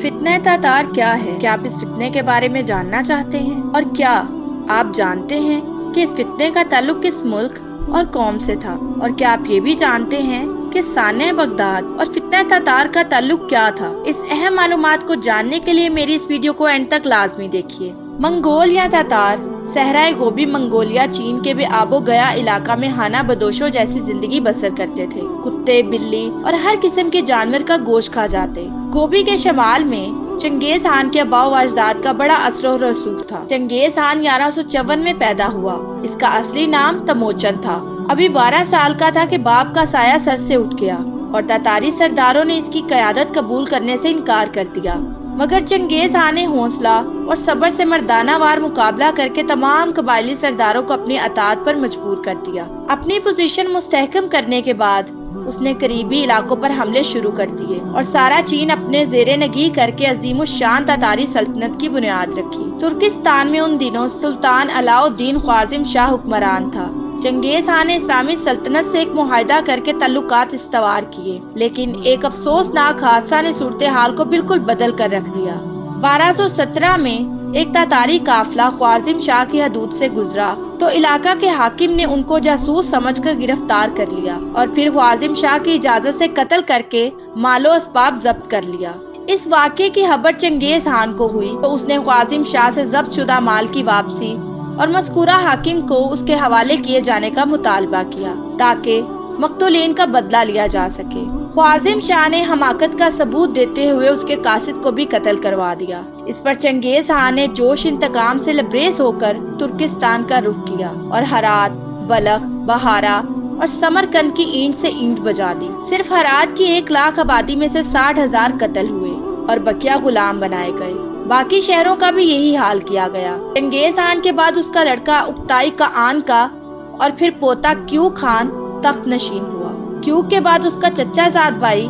فتنہ تاتار کیا ہے؟ کیا آپ اس فتنے کے بارے میں جاننا چاہتے ہیں؟ اور کیا آپ جانتے ہیں کہ اس فتنے کا تعلق کس ملک اور قوم سے تھا؟ اور کیا آپ یہ بھی جانتے ہیں کہ سانحہ بغداد اور فتنہ تاتار کا تعلق کیا تھا؟ اس اہم معلومات کو جاننے کے لیے میری اس ویڈیو کو اینڈ تک لازمی دیکھیے۔ منگول یا تاتار صحرائے گوبی منگولیا چین کے بے آب و گیا علاقہ میں ہانہ بدوشوں جیسی زندگی بسر کرتے تھے۔ کتے، بلی اور ہر قسم کے جانور کا گوشت کھا جاتے۔ گوبی کے شمال میں چنگیز خان کے آباء و اجداد کا بڑا اثر و رسوخ تھا۔ چنگیز خان 1154 میں پیدا ہوا۔ اس کا اصلی نام تموچن تھا۔ ابھی 12 سال کا تھا کہ باپ کا سایہ سر سے اٹھ گیا اور تاتاری سرداروں نے اس کی قیادت قبول کرنے سے انکار کر دیا، مگر چنگیز خان نے حوصلہ اور صبر سے مردانہ وار مقابلہ کر کے تمام قبائلی سرداروں کو اپنی اطاعت پر مجبور کر دیا۔ اپنی پوزیشن مستحکم کرنے کے بعد اس نے قریبی علاقوں پر حملے شروع کر دیے اور سارا چین اپنے زیر نگی کر کے عظیم الشان تاتاری سلطنت کی بنیاد رکھی۔ ترکستان میں ان دنوں سلطان علاء الدین خوارزم شاہ حکمران تھا۔ چنگیز خان نے اسلامی سلطنت سے ایک معاہدہ کر کے تعلقات استوار کیے، لیکن ایک افسوسناک حادثہ نے صورتحال کو بالکل بدل کر رکھ دیا۔ 1217 میں ایک تاتاری قافلہ خوارزم شاہ کی حدود سے گزرا تو علاقہ کے حاکم نے ان کو جاسوس سمجھ کر گرفتار کر لیا اور پھر خوارزم شاہ کی اجازت سے قتل کر کے مال و اسباب ضبط کر لیا۔ اس واقعے کی خبر چنگیز خان کو ہوئی تو اس نے خوارزم شاہ سے ضبط شدہ مال کی واپسی اور مذکورہ حاکم کو اس کے حوالے کیے جانے کا مطالبہ کیا تاکہ مقتولین کا بدلہ لیا جا سکے۔ خوارزم شاہ نے حماقت کا ثبوت دیتے ہوئے اس کے قاصد کو بھی قتل کروا دیا۔ اس پر چنگیز خان نے جوش انتقام سے لبریز ہو کر ترکستان کا رخ کیا اور ہرات، بلخ، بہارا اور سمرقند کی اینٹ سے اینٹ بجا دی۔ صرف ہرات کی 1 لاکھ آبادی میں سے 60,000 قتل ہوئے اور بقیہ غلام بنائے گئے۔ باقی شہروں کا بھی یہی حال کیا گیا۔ چنگیز خان کے بعد اس کا لڑکا اکتائی کان کا اور پھر پوتا کیو خان تخت نشین ہوا۔ کیو کے بعد اس کا چچا زاد بھائی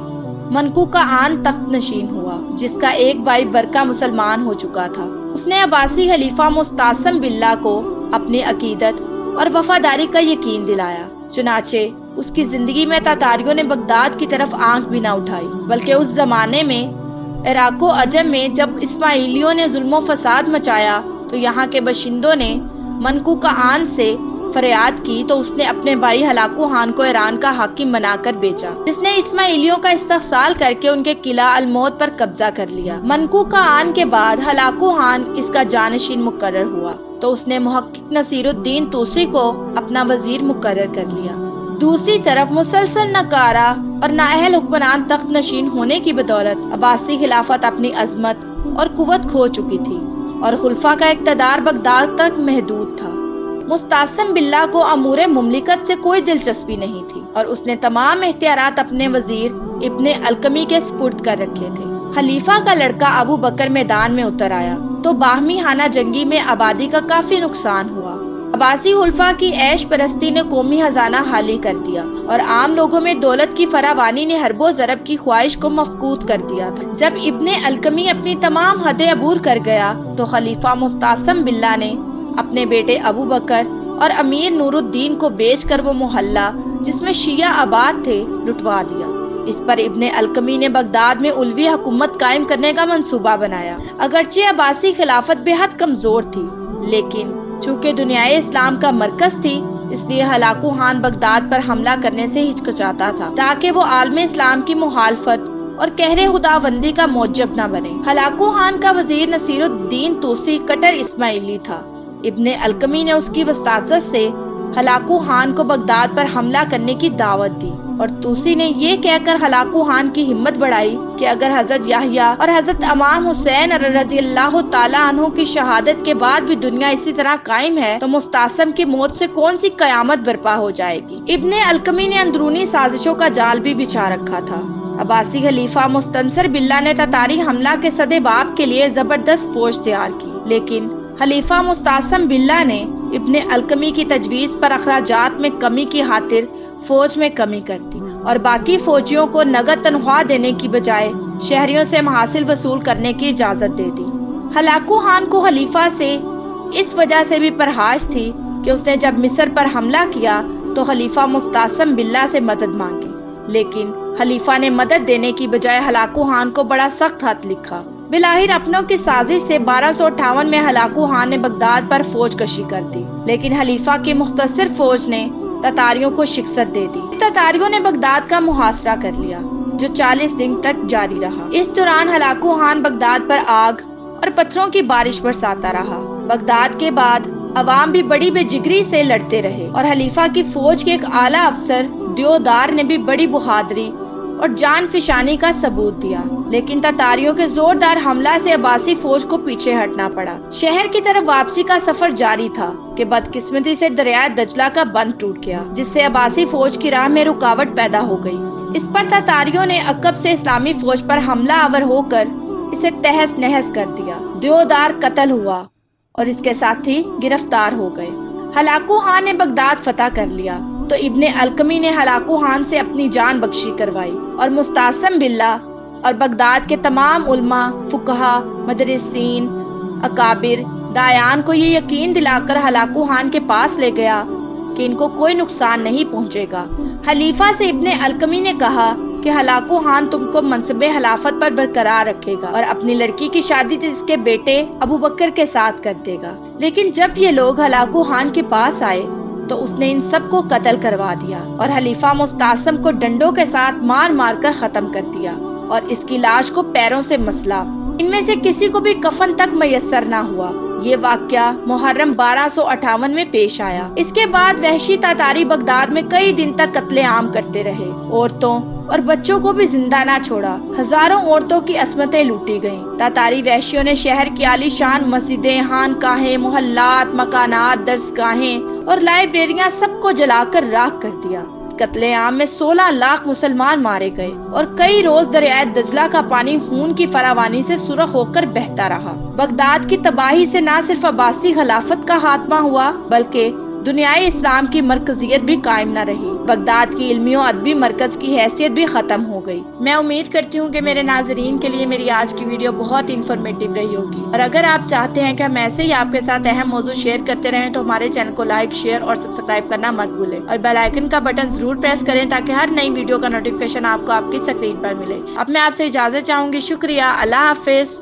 منکو کان تخت نشین ہوا، جس کا ایک بھائی برقع مسلمان ہو چکا تھا۔ اس نے عباسی خلیفہ مستعصم باللہ کو اپنی عقیدت اور وفاداری کا یقین دلایا، چنانچہ اس کی زندگی میں تاتاریوں نے بغداد کی طرف آنکھ بھی نہ اٹھائی، بلکہ اس زمانے میں عراق و عجم میں جب اسماعیلیوں نے ظلم و فساد مچایا تو یہاں کے باشندوں نے منکو کان سے فریاد کی تو اس نے اپنے بھائی ہلاکو خان کو ایران کا حاکم بنا کر بیچا، جس نے اسماعیلیوں کا استحصال کر کے ان کے قلعہ الموت پر قبضہ کر لیا۔ منکو کان کے بعد ہلاکو خان اس کا جانشین مقرر ہوا تو اس نے محقق نصیر الدین توسی کو اپنا وزیر مقرر کر لیا۔ دوسری طرف مسلسل ناکارہ اور نااہل حکمران تخت نشین ہونے کی بدولت عباسی خلافت اپنی عظمت اور قوت کھو چکی تھی اور خلفاء کا اقتدار بغداد تک محدود تھا۔ مستعصم باللہ کو امور مملکت سے کوئی دلچسپی نہیں تھی اور اس نے تمام اختیارات اپنے وزیر ابن القمی کے سپرد کر رکھے تھے۔ خلیفہ کا لڑکا ابو بکر میدان میں اتر آیا تو باہمی خانہ جنگی میں آبادی کا کافی نقصان ہوا۔ عباسی خلفاء کی عیش پرستی نے قومی خزانہ خالی کر دیا اور عام لوگوں میں دولت کی فراوانی نے حرب و ضرب کی خواہش کو مفقود کر دیا تھا۔ جب ابن القمی اپنی تمام حدیں عبور کر گیا تو خلیفہ مستعصم باللہ نے اپنے بیٹے ابو بکر اور امیر نور الدین کو بیچ کر وہ محلہ جس میں شیعہ آباد تھے لٹوا دیا۔ اس پر ابن القمی نے بغداد میں علوی حکومت قائم کرنے کا منصوبہ بنایا۔ اگرچہ عباسی خلافت بے حد کمزور تھی، لیکن چونکہ دنیائے اسلام کا مرکز تھی، اس لیے ہلاکو خان بغداد پر حملہ کرنے سے ہچکچاتا تھا تاکہ وہ عالم اسلام کی مخالفت اور قہر خداوندی کا موجب نہ بنے۔ ہلاکو خان کا وزیر نصیر الدین توسی کٹر اسماعیلی تھا۔ ابن القمی نے اس کی وساطت سے ہلاکو خان کو بغداد پر حملہ کرنے کی دعوت دی اور توسی نے یہ کہہ کر ہلاکو خان کی ہمت بڑھائی کہ اگر حضرت یحییٰ اور حضرت امام حسین رضی اللہ تعالیٰ عنہ کی شہادت کے بعد بھی دنیا اسی طرح قائم ہے تو مستعصم کی موت سے کون سی قیامت برپا ہو جائے گی۔ ابن القمی نے اندرونی سازشوں کا جال بھی بچھا رکھا تھا۔ عباسی خلیفہ مستنصر باللہ نے تاتاری حملہ کے صد باب کے لیے زبردست فوج تیار کی، لیکن خلیفہ مستعصم باللہ نے ابن القمی کی تجویز پر اخراجات میں کمی کی خاطر فوج میں کمی کر دی اور باقی فوجیوں کو نقد تنخواہ دینے کی بجائے شہریوں سے محاصل وصول کرنے کی اجازت دے دی۔ ہلاکو خان کو خلیفہ سے اس وجہ سے بھی پرہاش تھی کہ اس نے جب مصر پر حملہ کیا تو خلیفہ مستعصم باللہ سے مدد مانگی، لیکن خلیفہ نے مدد دینے کی بجائے ہلاکو خان کو بڑا سخت خط لکھا بلاخر اپنوں کی سازش سے 1258 میں ہلاکو خان نے بغداد پر فوج کشی کر دی، لیکن خلیفہ کی مختصر فوج نے تتاریوں کو شکست دے دی۔ تتاریوں نے بغداد کا محاصرہ کر لیا جو 40 دن تک جاری رہا۔ اس دوران ہلاکو خان بغداد پر آگ اور پتھروں کی بارش برساتا رہا۔ بغداد کے بعد عوام بھی بڑی بے جگری سے لڑتے رہے اور خلیفہ کی فوج کے ایک اعلیٰ افسر دیودار نے بھی بڑی بہادری اور جان فشانی کا ثبوت دیا، لیکن تتاریوں کے زوردار حملہ سے عباسی فوج کو پیچھے ہٹنا پڑا۔ شہر کی طرف واپسی کا سفر جاری تھا کہ بدقسمتی سے دریائے دجلہ کا بند ٹوٹ گیا، جس سے عباسی فوج کی راہ میں رکاوٹ پیدا ہو گئی۔ اس پر تتاریوں نے عقب سے اسلامی فوج پر حملہ آور ہو کر اسے تہس نہس کر دیا۔ دیودار قتل ہوا اور اس کے ساتھی گرفتار ہو گئے۔ ہلاکو خان نے بغداد فتح کر لیا تو ابن القمی نے ہلاکو خان سے اپنی جان بخشی کروائی اور مستعصم باللہ اور بغداد کے تمام علماء، فقہا، مدرسین، اکابر، دایان کو یہ یقین دلا کر ہلاکو خان کے پاس لے گیا کہ ان کو کوئی نقصان نہیں پہنچے گا۔ خلیفہ سے ابن القمی نے کہا کہ ہلاکو خان تم کو منصب خلافت پر برقرار رکھے گا اور اپنی لڑکی کی شادی اس کے بیٹے ابو بکر کے ساتھ کر دے گا۔ لیکن جب یہ لوگ ہلاکو خان کے پاس آئے تو اس نے ان سب کو قتل کروا دیا اور خلیفہ مستعصم کو ڈنڈوں کے ساتھ مار مار کر ختم کر دیا اور اس کی لاش کو پیروں سے مسلا۔ ان میں سے کسی کو بھی کفن تک میسر نہ ہوا۔ یہ واقعہ محرم 1258 میں پیش آیا۔ اس کے بعد وحشی تاتاری بغداد میں کئی دن تک قتل عام کرتے رہے، عورتوں اور بچوں کو بھی زندہ نہ چھوڑا۔ ہزاروں عورتوں کی عصمتیں لوٹی گئیں۔ تاتاری وحشیوں نے شہر کی عالی شان مسجدیں، خانقاہیں، محلات، مکانات، درسگاہیں اور لائبریریاں سب کو جلا کر راکھ کر دیا۔ قتل عام میں 16 لاکھ مسلمان مارے گئے اور کئی روز دریائے دجلہ کا پانی خون کی فراوانی سے سرخ ہو کر بہتا رہا۔ بغداد کی تباہی سے نہ صرف عباسی خلافت کا خاتمہ ہوا بلکہ دنیائے اسلام کی مرکزیت بھی قائم نہ رہی۔ بغداد کی علمی و ادبی مرکز کی حیثیت بھی ختم ہو گئی۔ میں امید کرتی ہوں کہ میرے ناظرین کے لیے میری آج کی ویڈیو بہت انفارمیٹیو رہی ہوگی، اور اگر آپ چاہتے ہیں کہ ہم ایسے ہی آپ کے ساتھ اہم موضوع شیئر کرتے رہیں تو ہمارے چینل کو لائک، شیئر اور سبسکرائب کرنا مت بھولیں، اور بیل آئیکن کا بٹن ضرور پریس کریں تاکہ ہر نئی ویڈیو کا نوٹیفیکیشن آپ کو آپ کی اسکرین پر ملے۔ اب میں آپ سے اجازت چاہوں گی۔ شکریہ، اللہ حافظ۔